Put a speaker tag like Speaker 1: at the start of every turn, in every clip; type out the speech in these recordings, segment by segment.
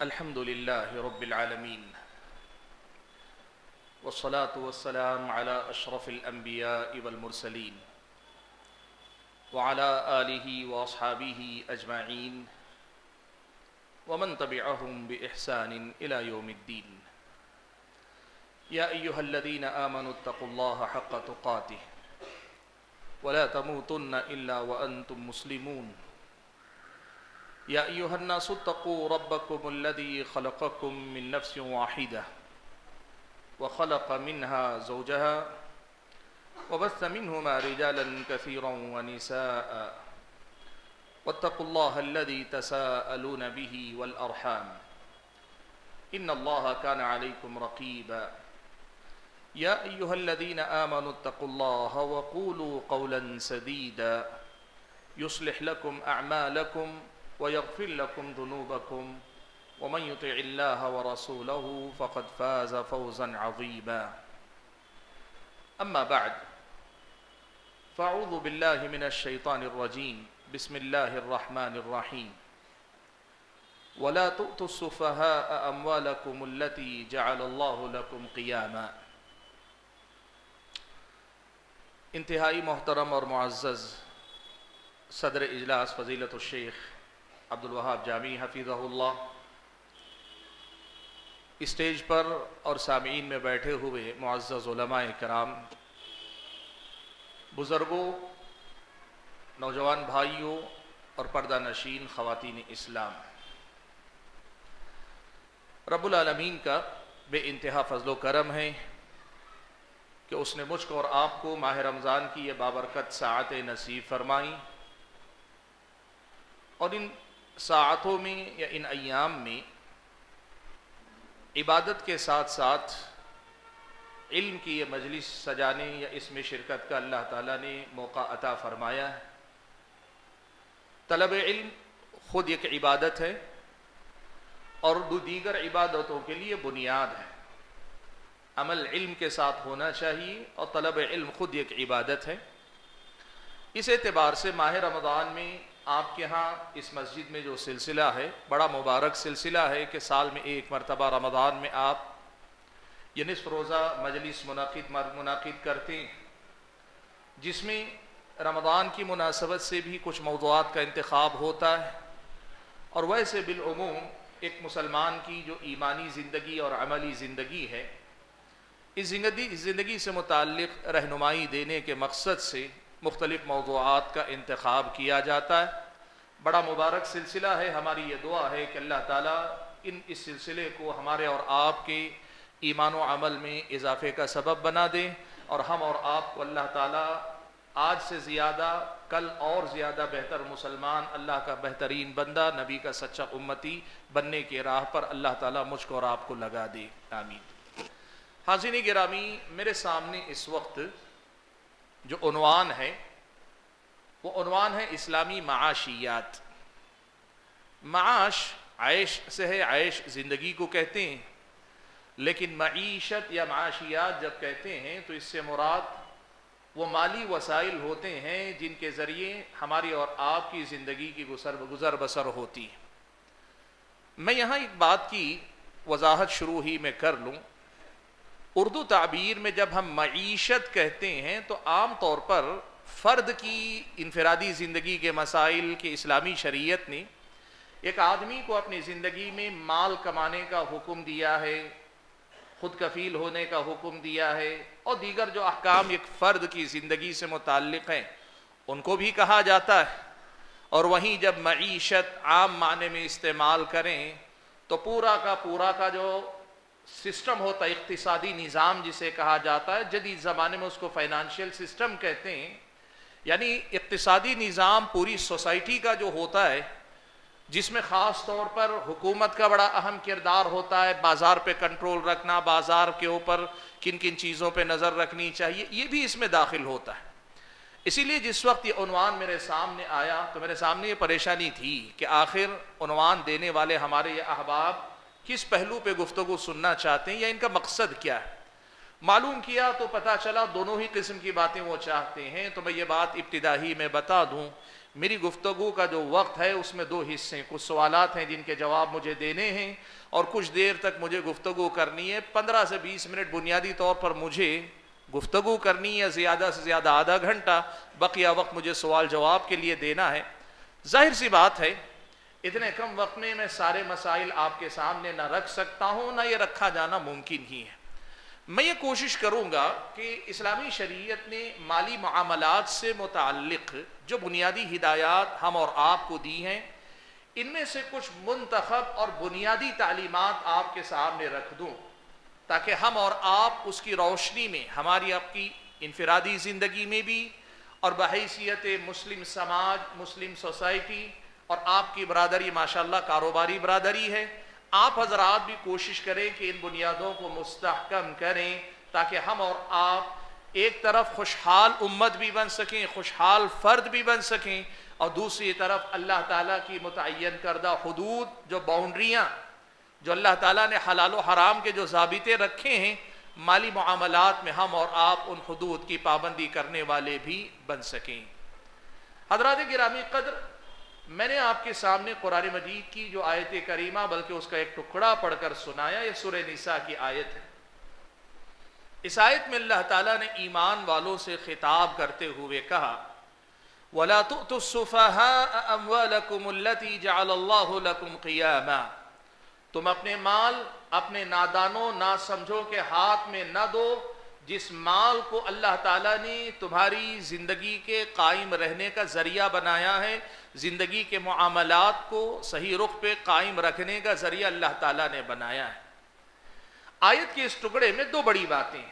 Speaker 1: الحمد لله رب العالمين والصلاة والسلام على أشرف الأنبياء والمرسلين وعلى آله وأصحابه أجمعين ومن تبعهم بإحسان إلى يوم الدين. يا أيها الذين آمنوا اتقوا الله حق تقاته ولا تموتن إلا وأنتم مسلمون. يا أيها الناس اتقوا ربكم الذي خلقكم من نفس واحدة وخلق منها زوجها وبث منهما رجالا كثيرا ونساء واتقوا الله الذي تساءلون به والأرحام إن الله كان عليكم رقيبا. يا أيها الذين آمنوا اتقوا الله وقولوا قولا سديدا يصلح لكم أعمالكم ويغفر لكم ذنوبكم ومن يطع الله ورسوله فقد فاز فوزا عظيما. أما بعد فأعوذ بالله من الشيطان الرجيم. بسم الله الرحمن الرحيم. ولا تؤتوا السفهاء أموالكم التي جعل الله لكم قياما. انتہائی محترم اور معزز صدر اجلاس فضیلت الشیخ عبدالوہاب جامی حفظہ اللہ، اسٹیج پر اور سامعین میں بیٹھے ہوئے معزز علماء کرام، بزرگوں، نوجوان بھائیوں اور پردہ نشین خواتین اسلام، رب العالمین کا بے انتہا فضل و کرم ہے کہ اس نے مجھ کو اور آپ کو ماہ رمضان کی یہ بابرکت ساعتیں نصیب فرمائیں، اور ان ساعتوں میں یا ان ایام میں عبادت کے ساتھ ساتھ علم کی یہ مجلس سجانے یا اس میں شرکت کا اللہ تعالیٰ نے موقع عطا فرمایا ہے۔ طلب علم خود ایک عبادت ہے اور دیگر عبادتوں کے لیے بنیاد ہے۔ عمل علم کے ساتھ ہونا چاہیے اور طلب علم خود ایک عبادت ہے۔ اس اعتبار سے ماہ رمضان میں آپ کے ہاں اس مسجد میں جو سلسلہ ہے بڑا مبارک سلسلہ ہے کہ سال میں ایک مرتبہ رمضان میں آپ یہ نصف روزہ مجلس منعقد کرتے ہیں، جس میں رمضان کی مناسبت سے بھی کچھ موضوعات کا انتخاب ہوتا ہے، اور ویسے بالعموم ایک مسلمان کی جو ایمانی زندگی اور عملی زندگی ہے، اس زندگی سے متعلق رہنمائی دینے کے مقصد سے مختلف موضوعات کا انتخاب کیا جاتا ہے۔ بڑا مبارک سلسلہ ہے۔ ہماری یہ دعا ہے کہ اللہ تعالیٰ اس سلسلے کو ہمارے اور آپ کے ایمان و عمل میں اضافے کا سبب بنا دے، اور ہم اور آپ کو اللہ تعالیٰ آج سے زیادہ، کل اور زیادہ بہتر مسلمان، اللہ کا بہترین بندہ، نبی کا سچا امتی بننے کی راہ پر اللہ تعالیٰ مجھ کو اور آپ کو لگا دے، آمین۔ حاضرین گرامی، میرے سامنے اس وقت جو عنوان ہے وہ عنوان ہے اسلامی معاشیات۔ معاش عیش سے ہے، عیش زندگی کو کہتے ہیں، لیکن معیشت یا معاشیات جب کہتے ہیں تو اس سے مراد وہ مالی وسائل ہوتے ہیں جن کے ذریعے ہماری اور آپ کی زندگی کی گزر بسر ہوتی ہے۔ میں یہاں ایک بات کی وضاحت شروع ہی میں کر لوں۔ اردو تعبیر میں جب ہم معیشت کہتے ہیں تو عام طور پر فرد کی انفرادی زندگی کے مسائل کی اسلامی شریعت نے ایک آدمی کو اپنی زندگی میں مال کمانے کا حکم دیا ہے، خود کفیل ہونے کا حکم دیا ہے، اور دیگر جو احکام ایک فرد کی زندگی سے متعلق ہیں ان کو بھی کہا جاتا ہے۔ اور وہیں جب معیشت عام معنی میں استعمال کریں تو پورا کا جو سسٹم ہوتا ہے، اقتصادی نظام جسے کہا جاتا ہے، جدید زمانے میں اس کو فائنانشیل سسٹم کہتے ہیں، یعنی اقتصادی نظام پوری سوسائٹی کا جو ہوتا ہے، جس میں خاص طور پر حکومت کا بڑا اہم کردار ہوتا ہے، بازار پہ کنٹرول رکھنا، بازار کے اوپر کن کن چیزوں پہ نظر رکھنی چاہیے، یہ بھی اس میں داخل ہوتا ہے۔ اسی لیے جس وقت یہ عنوان میرے سامنے آیا تو میرے سامنے یہ پریشانی تھی کہ آخر عنوان دینے والے ہمارے یہ احباب کس پہلو پہ گفتگو سننا چاہتے ہیں یا ان کا مقصد کیا ہے۔ معلوم کیا تو پتہ چلا دونوں ہی قسم کی باتیں وہ چاہتے ہیں۔ تو میں یہ بات ابتدائی میں بتا دوں، میری گفتگو کا جو وقت ہے اس میں 2 حصے ہیں، کچھ سوالات ہیں جن کے جواب مجھے دینے ہیں، اور کچھ دیر تک مجھے گفتگو کرنی ہے. 15 سے 20 منٹ بنیادی طور پر مجھے گفتگو کرنی ہے، زیادہ سے زیادہ آدھا گھنٹہ بقیہ وقت مجھے سوال جواب کے لیے دینا ہے. ظاہر سی بات ہے اتنے کم وقت میں سارے مسائل آپ کے سامنے نہ رکھ سکتا ہوں، نہ یہ رکھا جانا ممکن ہی ہے. میں یہ کوشش کروں گا کہ اسلامی شریعت نے مالی معاملات سے متعلق جو بنیادی ہدایات ہم اور آپ کو دی ہیں، ان میں سے کچھ منتخب اور بنیادی تعلیمات آپ کے سامنے رکھ دوں، تاکہ ہم اور آپ اس کی روشنی میں ہماری آپ کی انفرادی زندگی میں بھی، اور بحیثیت مسلم سماج، مسلم سوسائٹی، اور آپ کی برادری ماشاءاللہ کاروباری برادری ہے، آپ حضرات بھی کوشش کریں کہ ان بنیادوں کو مستحکم کریں، تاکہ ہم اور آپ ایک طرف خوشحال امت بھی بن سکیں، خوشحال فرد بھی بن سکیں، اور دوسری طرف اللہ تعالیٰ کی متعین کردہ حدود، جو باؤنڈریاں جو اللہ تعالیٰ نے حلال و حرام کے جو ضابطے رکھے ہیں، مالی معاملات میں ہم اور آپ ان حدود کی پابندی کرنے والے بھی بن سکیں. حضرات گرامی قدر، میں نے آپ کے سامنے قرآن مجید کی جو آیت کریمہ بلکہ اس کا ایک ٹکڑا پڑھ کر سنایا، یہ سورہ نساء کی آیت ہے. اس آیت میں اللہ تعالیٰ نے ایمان والوں سے خطاب کرتے ہوئے کہا وَلَا تُؤْتُوا السُّفَهَاءَ أَمْوَالَكُمُ الَّتِي جَعَلَ اللَّهُ لَكُمْ قِيَامًا، تم اپنے مال اپنے نادانوں نا سمجھو کے ہاتھ میں نہ دو، جس مال کو اللہ تعالیٰ نے تمہاری زندگی کے قائم رہنے کا ذریعہ بنایا ہے، زندگی کے معاملات کو صحیح رخ پہ قائم رکھنے کا ذریعہ اللہ تعالیٰ نے بنایا ہے. آیت کے اس ٹکڑے میں 2 بڑی باتیں ہیں.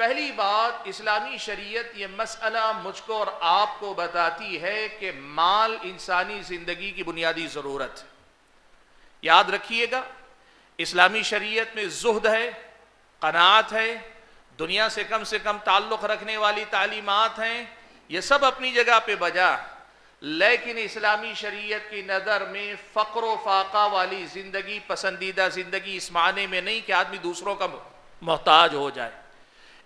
Speaker 1: پہلی بات، اسلامی شریعت یہ مسئلہ مجھ کو اور آپ کو بتاتی ہے کہ مال انسانی زندگی کی بنیادی ضرورت ہے. یاد رکھیے گا، اسلامی شریعت میں زہد ہے، قناعت ہے، دنیا سے کم تعلق رکھنے والی تعلیمات ہیں، یہ سب اپنی جگہ پہ بجا، لیکن اسلامی شریعت کی نظر میں فقر و فاقہ والی زندگی پسندیدہ زندگی اس معنی میں نہیں کہ آدمی دوسروں کا محتاج ہو جائے.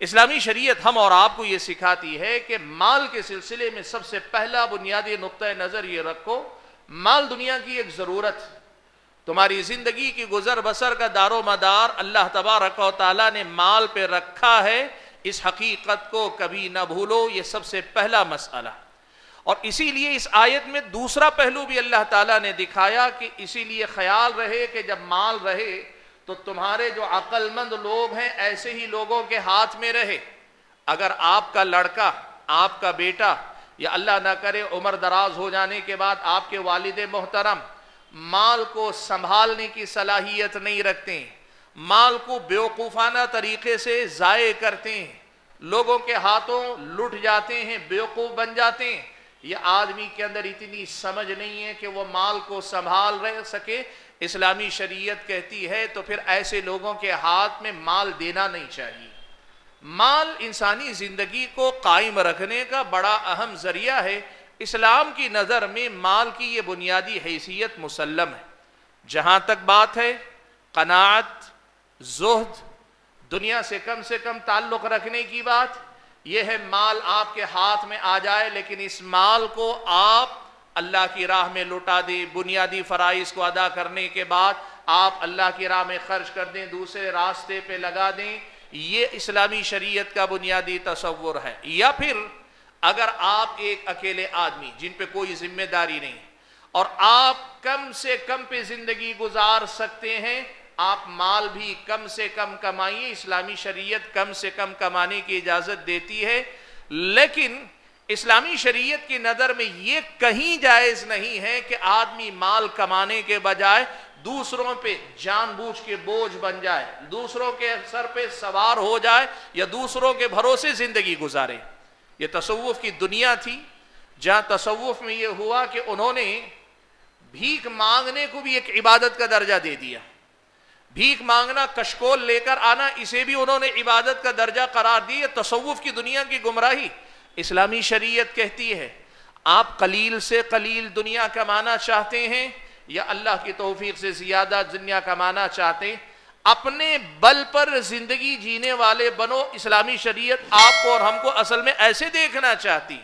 Speaker 1: اسلامی شریعت ہم اور آپ کو یہ سکھاتی ہے کہ مال کے سلسلے میں سب سے پہلا بنیادی نقطہ نظر یہ رکھو، مال دنیا کی ایک ضرورت ہے. تمہاری زندگی کی گزر بسر کا دار و مدار اللہ تبارک و تعالیٰ نے مال پہ رکھا ہے، اس حقیقت کو کبھی نہ بھولو. یہ سب سے پہلا مسئلہ. اور اسی لیے اس آیت میں دوسرا پہلو بھی اللہ تعالیٰ نے دکھایا کہ اسی لیے خیال رہے کہ جب مال رہے تو تمہارے جو عقل مند لوگ ہیں ایسے ہی لوگوں کے ہاتھ میں رہے. اگر آپ کا لڑکا، آپ کا بیٹا، یا اللہ نہ کرے عمر دراز ہو جانے کے بعد آپ کے والد محترم مال کو سنبھالنے کی صلاحیت نہیں رکھتے ہیں، مال کو بیوقوفانہ طریقے سے ضائع کرتے ہیں، لوگوں کے ہاتھوں لٹ جاتے ہیں، بیوقوف بن جاتے ہیں، یہ آدمی کے اندر اتنی سمجھ نہیں ہے کہ وہ مال کو سنبھال رہ سکے. اسلامی شریعت کہتی ہے تو پھر ایسے لوگوں کے ہاتھ میں مال دینا نہیں چاہیے. مال انسانی زندگی کو قائم رکھنے کا بڑا اہم ذریعہ ہے. اسلام کی نظر میں مال کی یہ بنیادی حیثیت مسلم ہے. جہاں تک بات ہے قناعت، زہد، دنیا سے کم تعلق رکھنے کی بات، یہ ہے مال آپ کے ہاتھ میں آ جائے لیکن اس مال کو آپ اللہ کی راہ میں لٹا دیں، بنیادی فرائض کو ادا کرنے کے بعد آپ اللہ کی راہ میں خرچ کر دیں، دوسرے راستے پہ لگا دیں. یہ اسلامی شریعت کا بنیادی تصور ہے. یا پھر اگر آپ ایک اکیلے آدمی جن پہ کوئی ذمہ داری نہیں اور آپ کم سے کم پہ زندگی گزار سکتے ہیں، آپ مال بھی کم سے کم کمائیے. اسلامی شریعت کم سے کم کمانے کی اجازت دیتی ہے، لیکن اسلامی شریعت کی نظر میں یہ کہیں جائز نہیں ہے کہ آدمی مال کمانے کے بجائے دوسروں پہ جان بوجھ کے بوجھ بن جائے، دوسروں کے سر پہ سوار ہو جائے یا دوسروں کے بھروسے زندگی گزارے. یہ تصوف کی دنیا تھی جہاں تصوف میں یہ ہوا کہ انہوں نے بھیک مانگنے کو بھی ایک عبادت کا درجہ دے دیا. بھیک مانگنا، کشکول لے کر آنا، اسے بھی انہوں نے عبادت کا درجہ قرار دیا. تصوف کی دنیا کی گمراہی. اسلامی شریعت کہتی ہے آپ قلیل سے قلیل دنیا کمانا چاہتے ہیں یا اللہ کی توفیق سے زیادہ دنیا کمانا چاہتے ہیں، اپنے بل پر زندگی جینے والے بنو. اسلامی شریعت آپ کو اور ہم کو اصل میں ایسے دیکھنا چاہتی.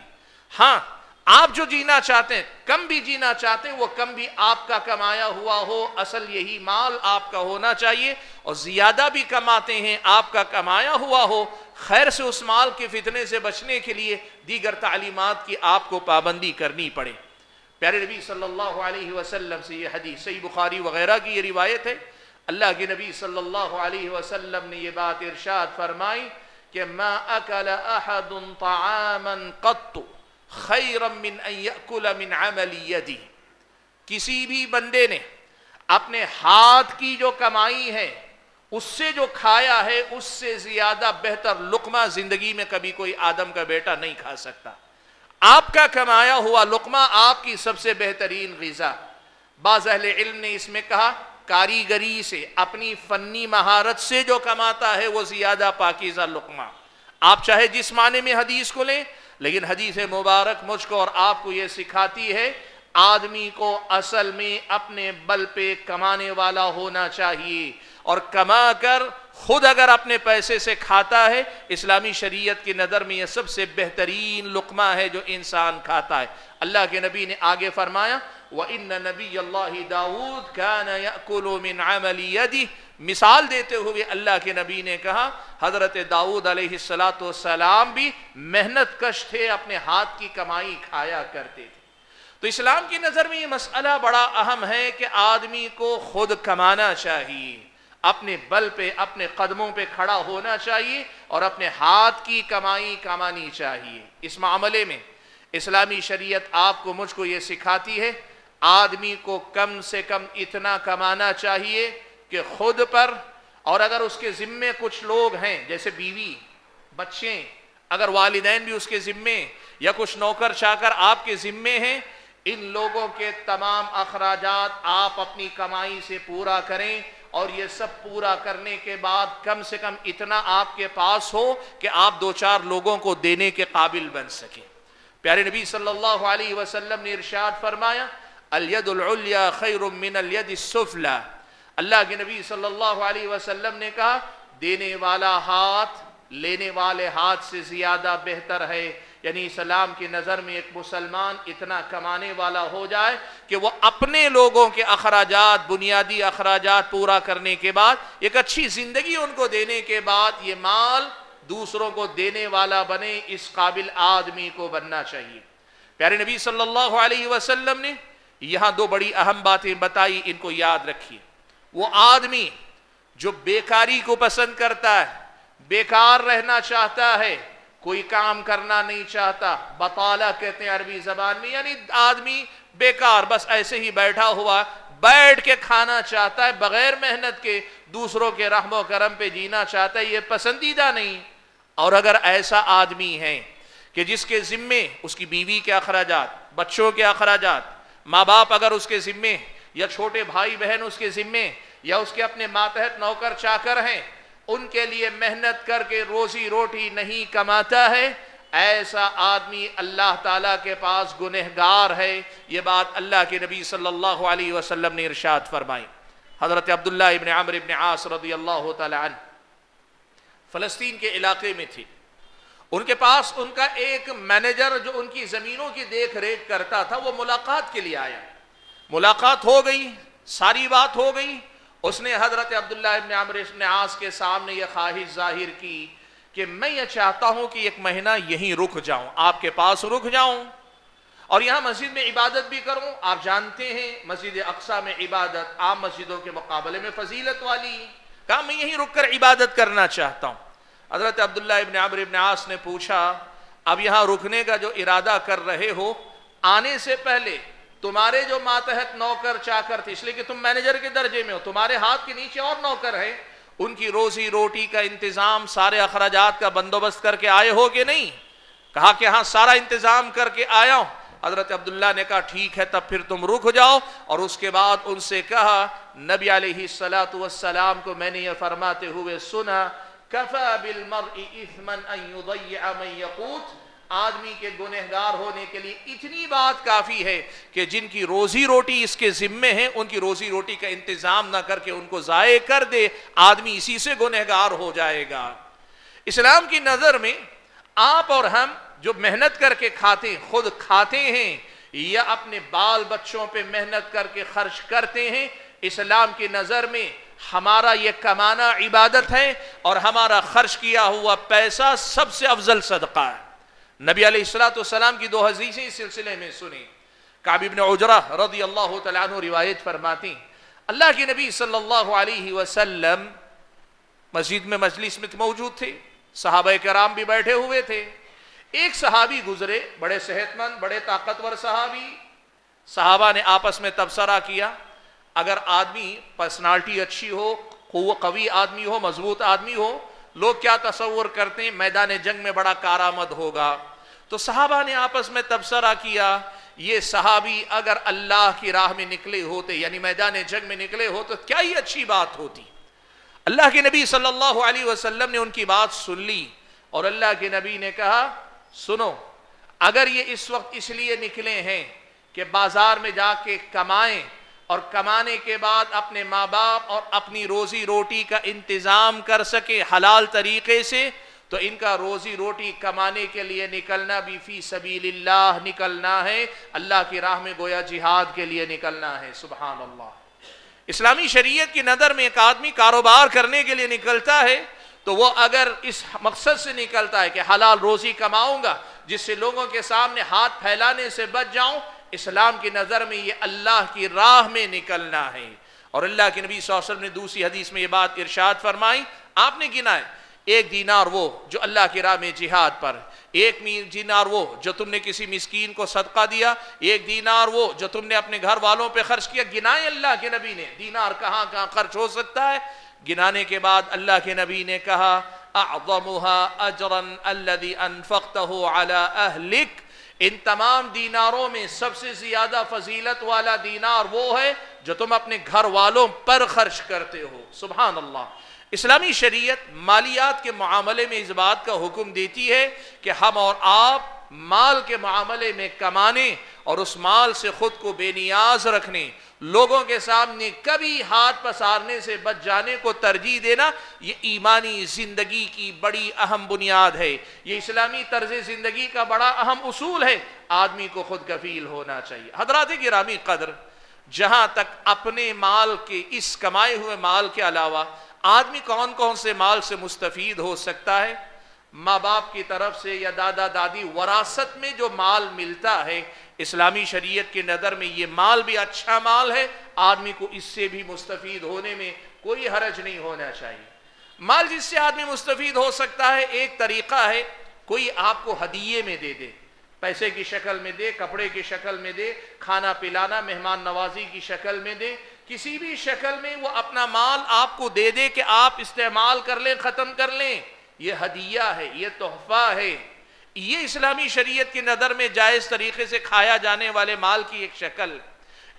Speaker 1: ہاں، آپ جو جینا چاہتے ہیں، کم بھی جینا چاہتے ہیں، وہ کم بھی آپ کا کمایا ہوا ہو، اصل یہی مال آپ کا ہونا چاہیے، اور زیادہ بھی کماتے ہیں آپ کا کمایا ہوا ہو، خیر سے اس مال کے فتنے سے بچنے کے لیے دیگر تعلیمات کی آپ کو پابندی کرنی پڑے۔ پیارے نبی صلی اللہ علیہ وسلم سے یہ حدیث، صحیح بخاری وغیرہ کی یہ روایت ہے، اللہ کے نبی صلی اللہ علیہ وسلم نے یہ بات ارشاد فرمائی کہ ما اکل احد طعاما قط خیرا من ان یأکل من عمل یدی، کسی بھی بندے نے اپنے ہاتھ کی جو کمائی ہے اس سے جو کھایا ہے اس سے زیادہ بہتر لقمہ زندگی میں کبھی کوئی آدم کا بیٹا نہیں کھا سکتا۔ آپ کا کمایا ہوا لقمہ آپ کی سب سے بہترین غذا۔ بعض اہل علم نے اس میں کہا کاریگری سے، اپنی فنی مہارت سے جو کماتا ہے وہ زیادہ پاکیزہ لقمہ۔ آپ چاہے جس معنی میں حدیث کو لیں، لیکن حدیث مبارک مجھ کو اور آپ کو یہ سکھاتی ہے آدمی کو اصل میں اپنے بل پہ کمانے والا ہونا چاہیے، اور کما کر خود اگر اپنے پیسے سے کھاتا ہے، اسلامی شریعت کی نظر میں یہ سب سے بہترین لقمہ ہے جو انسان کھاتا ہے۔ اللہ کے نبی نے آگے فرمایا وَإِنَّ نَبِيَّ اللَّهِ داؤد كَانَ يَأْكُلُ مِنْ عَمَلِ يَدِهِ، مثال دیتے ہوئے اللہ کے نبی نے کہا حضرت داؤد علیہ السلام بھی محنت کش تھے، اپنے ہاتھ کی کمائی کھایا کرتے تھے۔ تو اسلام کی نظر میں یہ مسئلہ بڑا اہم ہے کہ آدمی کو خود کمانا چاہیے، اپنے بل پہ اپنے قدموں پہ کھڑا ہونا چاہیے، اور اپنے ہاتھ کی کمائی کمانی چاہیے۔ اس معاملے میں اسلامی شریعت آپ کو مجھ کو یہ سکھاتی ہے آدمی کو کم سے کم اتنا کمانا چاہیے کہ خود پر، اور اگر اس کے ذمے کچھ لوگ ہیں جیسے بیوی بچے، اگر والدین بھی اس کے ذمے یا کچھ نوکر چاکر آپ کے ذمے ہیں، ان لوگوں کے تمام اخراجات آپ اپنی کمائی سے پورا کریں، اور یہ سب پورا کرنے کے بعد کم سے کم اتنا آپ کے پاس ہو کہ آپ دو چار لوگوں کو دینے کے قابل بن سکیں۔ پیارے نبی صلی اللہ علیہ وسلم نے ارشاد فرمایا الید العلیٰ خیر من الید السفلی، اللہ کے نبی صلی اللہ علیہ وسلم نے کہا دینے والا ہاتھ لینے والے ہاتھ سے زیادہ بہتر ہے۔ یعنی اسلام کی نظر میں ایک مسلمان اتنا کمانے والا ہو جائے کہ وہ اپنے لوگوں کے اخراجات، بنیادی اخراجات پورا کرنے کے بعد، ایک اچھی زندگی ان کو دینے کے بعد یہ مال دوسروں کو دینے والا بنے، اس قابل آدمی کو بننا چاہیے۔ پیارے نبی صلی اللہ علیہ وسلم نے یہاں دو بڑی اہم باتیں بتائی، ان کو یاد رکھیے۔ وہ آدمی جو بیکاری کو پسند کرتا ہے، بیکار رہنا چاہتا ہے، کوئی کام کرنا نہیں چاہتا، بطالہ کہتے ہیں عربی زبان میں، یعنی آدمی بیکار بس ایسے ہی بیٹھا ہوا، بیٹھ کے کھانا چاہتا ہے، بغیر محنت کے دوسروں کے رحم و کرم پہ جینا چاہتا ہے، یہ پسندیدہ نہیں۔ اور اگر ایسا آدمی ہے کہ جس کے ذمے اس کی بیوی کے اخراجات، بچوں کے اخراجات، ماں باپ اگر اس کے ذمے، یا چھوٹے بھائی بہن اس کے ذمے، یا اس کے اپنے ماتحت نوکر چاکر ہیں، ان کے لیے محنت کر کے روزی روٹی نہیں کماتا ہے، ایسا آدمی اللہ تعالیٰ کے پاس گنہگار ہے۔ یہ بات اللہ کے نبی صلی اللہ علیہ وسلم نے ارشاد فرمائی۔ حضرت عبداللہ ابن عمرو ابن عاص رضی اللہ تعالی عنہ فلسطین کے علاقے میں تھی، ان کے پاس ان کا ایک مینیجر جو ان کی زمینوں کی دیکھ ریکھ کرتا تھا، وہ ملاقات کے لیے آیا۔ ملاقات ہو گئی، ساری بات ہو گئی، اس نے حضرت عبداللہ ابن عمرو ابن عاص کے سامنے یہ خواہش ظاہر کی کہ میں یہ چاہتا ہوں کہ ایک مہینہ یہیں رک جاؤں، آپ کے پاس رک جاؤں، اور یہاں مسجد میں عبادت بھی کروں۔ آپ جانتے ہیں مسجد اقصی میں عبادت عام مسجدوں کے مقابلے میں فضیلت والی، کہا میں یہیں رک کر عبادت کرنا چاہتا ہوں۔ حضرت عبداللہ ابن عمرو ابن عاص نے پوچھا اب یہاں رکنے کا جو ارادہ کر رہے ہو، آنے سے پہلے تمہارے جو ماتحت نوکر چاکر تھے، اس لیے کہ تم مینیجر کے درجے میں ہو، تمہارے ہاتھ کے نیچے اور نوکر ہیں، ان کی روزی روٹی کا انتظام، سارے اخراجات کا بندوبست کر کے آئے ہو کہ نہیں؟ کہا کہ ہاں سارا انتظام کر کے آیا ہوں۔ حضرت عبداللہ نے کہا ٹھیک ہے تب پھر تم رک جاؤ، اور اس کے بعد ان سے کہا نبی علیہ السلام کو میں نے یہ فرماتے ہوئے سنا کفا بالمرء اثما ان یضیع من یقوت، آدمی کے گنہگار ہونے کے لیے اتنی بات کافی ہے کہ جن کی روزی روٹی اس کے ذمے ہیں ان کی روزی روٹی کا انتظام نہ کر کے ان کو ضائع کر دے، آدمی اسی سے گنہگار ہو جائے گا۔ اسلام کی نظر میں آپ اور ہم جو محنت کر کے کھاتے خود کھاتے ہیں یا اپنے بال بچوں پہ محنت کر کے خرچ کرتے ہیں، اسلام کی نظر میں ہمارا یہ کمانا عبادت ہے اور ہمارا خرچ کیا ہوا پیسہ سب سے افضل صدقہ ہے۔ نبی علیہ السلام کی دو حدیثیں اس سلسلے میں سنیں۔ کعب بن عجرہ رضی اللہ تعالیٰ عنہ روایت فرماتی، اللہ کے نبی صلی اللہ علیہ وسلم مسجد میں مجلس میں موجود تھے، صحابہ کرام بھی بیٹھے ہوئے تھے۔ ایک صحابی گزرے، بڑے صحت مند، بڑے طاقتور صحابی۔ صحابہ نے آپس میں تبصرہ کیا، اگر آدمی پرسنالٹی اچھی ہو، قوی آدمی ہو، مضبوط آدمی ہو، لوگ کیا تصور کرتے ہیں میدان جنگ میں بڑا کارآمد ہوگا۔ تو صحابہ نے آپس میں تبصرہ کیا، یہ صحابی اگر اللہ کی راہ میں نکلے ہوتے، یعنی میدان جنگ میں نکلے ہو تو کیا ہی اچھی بات ہوتی۔ اللہ کے نبی صلی اللہ علیہ وسلم نے ان کی بات سن لی اور اللہ کے نبی نے کہا، سنو، اگر یہ اس وقت اس لیے نکلے ہیں کہ بازار میں جا کے کمائیں اور کمانے کے بعد اپنے ماں باپ اور اپنی روزی روٹی کا انتظام کر سکے حلال طریقے سے، تو ان کا روزی روٹی کمانے کے لیے نکلنا بھی فی سبیل اللہ نکلنا ہے، اللہ کی راہ میں گویا جہاد کے لیے نکلنا ہے۔ سبحان اللہ۔ اسلامی شریعت کی نظر میں ایک آدمی کاروبار کرنے کے لیے نکلتا ہے تو وہ اگر اس مقصد سے نکلتا ہے کہ حلال روزی کماؤں گا جس سے لوگوں کے سامنے ہاتھ پھیلانے سے بچ جاؤں، اسلام کی نظر میں یہ اللہ کی راہ میں نکلنا ہے۔ اور اللہ کے نبی صلی اللہ علیہ وسلم نے دوسری حدیث میں یہ بات ارشاد فرمائی، آپ نے گنا ہے، ایک دینار وہ جو اللہ کی راہ میں جہاد پر، ایک دینار وہ جو تم نے کسی مسکین کو صدقہ دیا، ایک دینار وہ جو تم نے اپنے گھر والوں پہ خرچ کیا۔ گنائے اللہ کے نبی نے دینار کہاں کہاں خرچ ہو سکتا ہے۔ گنانے کے بعد اللہ کے نبی نے کہا، اعظمها اجرا الذي انفقته على اهلك، ان تمام دیناروں میں سب سے زیادہ فضیلت والا دینار وہ ہے جو تم اپنے گھر والوں پر خرچ کرتے ہو۔ سبحان اللہ۔ اسلامی شریعت مالیات کے معاملے میں اس بات کا حکم دیتی ہے کہ ہم اور آپ مال کے معاملے میں کمانے اور اس مال سے خود کو بے نیاز رکھنے، لوگوں کے سامنے کبھی ہاتھ پسارنے سے بچ جانے کو ترجیح دینا، یہ ایمانی زندگی کی بڑی اہم بنیاد ہے۔ یہ اسلامی طرز زندگی کا بڑا اہم اصول ہے، آدمی کو خود کفیل ہونا چاہیے۔ حضرات گرامی قدر، جہاں تک اپنے مال کے اس کمائے ہوئے مال کے علاوہ آدمی کون کون سے مال سے مستفید ہو سکتا ہے، ماں باپ کی طرف سے یا دادا دادی وراثت میں جو مال ملتا ہے، اسلامی شریعت کی نظر میں یہ مال بھی اچھا مال ہے، آدمی کو اس سے بھی مستفید ہونے میں کوئی حرج نہیں ہونا چاہیے۔ مال جس سے آدمی مستفید ہو سکتا ہے، ایک طریقہ ہے کوئی آپ کو ہدیے میں دے دے، پیسے کی شکل میں دے، کپڑے کی شکل میں دے، کھانا پلانا مہمان نوازی کی شکل میں دے، کسی بھی شکل میں وہ اپنا مال آپ کو دے دے کہ آپ استعمال کر لیں، ختم کر لیں، یہ ہدیہ ہے، یہ تحفہ ہے۔ یہ اسلامی شریعت کی نظر میں جائز طریقے سے کھایا جانے والے مال کی ایک شکل۔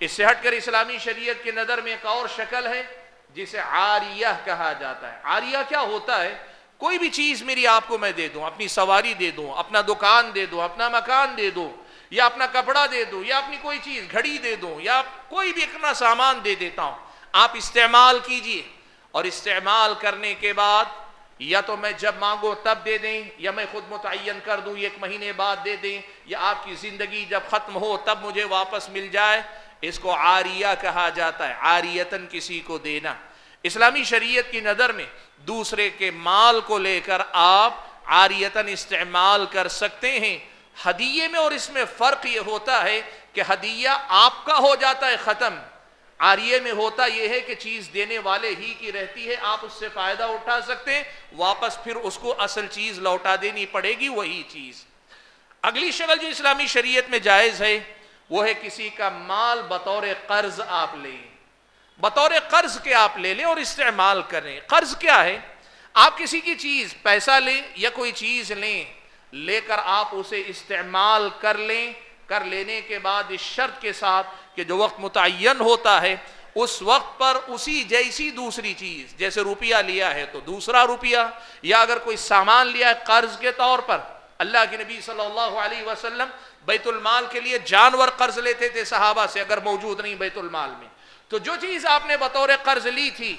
Speaker 1: اس سے ہٹ کر اسلامی شریعت کی نظر میں ایک اور شکل ہے جسے عاریہ کہا جاتا ہے۔ عاریہ کیا ہوتا ہے؟ کوئی بھی چیز میری آپ کو میں دے دوں، اپنی سواری دے دوں، اپنا دکان دے دوں، اپنا مکان دے دوں، یا اپنا کپڑا دے دوں، یا اپنی کوئی چیز گھڑی دے دوں، یا کوئی بھی اپنا سامان دے دیتا ہوں، آپ استعمال کیجئے، اور استعمال کرنے کے بعد یا تو میں جب مانگو تب دے دیں، یا میں خود متعین کر دوں 1 مہینے بعد دے دیں، یا آپ کی زندگی جب ختم ہو تب مجھے واپس مل جائے، اس کو عاریہ کہا جاتا ہے۔ عاریتاً کسی کو دینا۔ اسلامی شریعت کی نظر میں دوسرے کے مال کو لے کر آپ عاریتاً استعمال کر سکتے ہیں۔ ہدیے میں اور اس میں فرق یہ ہوتا ہے کہ ہدیہ آپ کا ہو جاتا ہے ختم، عاریہ میں ہوتا یہ ہے کہ چیز دینے والے ہی کی رہتی ہے، آپ اس سے فائدہ اٹھا سکتے ہیں، واپس پھر اس کو اصل چیز لوٹا دینی پڑے گی، وہی چیز۔ اگلی شکل جو اسلامی شریعت میں جائز ہے وہ ہے کسی کا مال بطور قرض آپ لیں، بطور قرض کے آپ لے لیں اور استعمال کریں۔ قرض کیا ہے؟ آپ کسی کی چیز، پیسہ لیں یا کوئی چیز لیں، لے کر آپ اسے استعمال کر لیں، کر لینے کے بعد اس شرط کے ساتھ کہ جو وقت متعین ہوتا ہے اس وقت پر اسی جیسی دوسری چیز، جیسے روپیہ لیا ہے تو دوسرا روپیہ، یا اگر کوئی سامان لیا ہے قرض کے طور پر۔ اللہ کے نبی صلی اللہ علیہ وسلم بیت المال کے لیے جانور قرض لیتے تھے صحابہ سے، اگر موجود نہیں بیت المال میں، تو جو چیز آپ نے بطور قرض لی تھی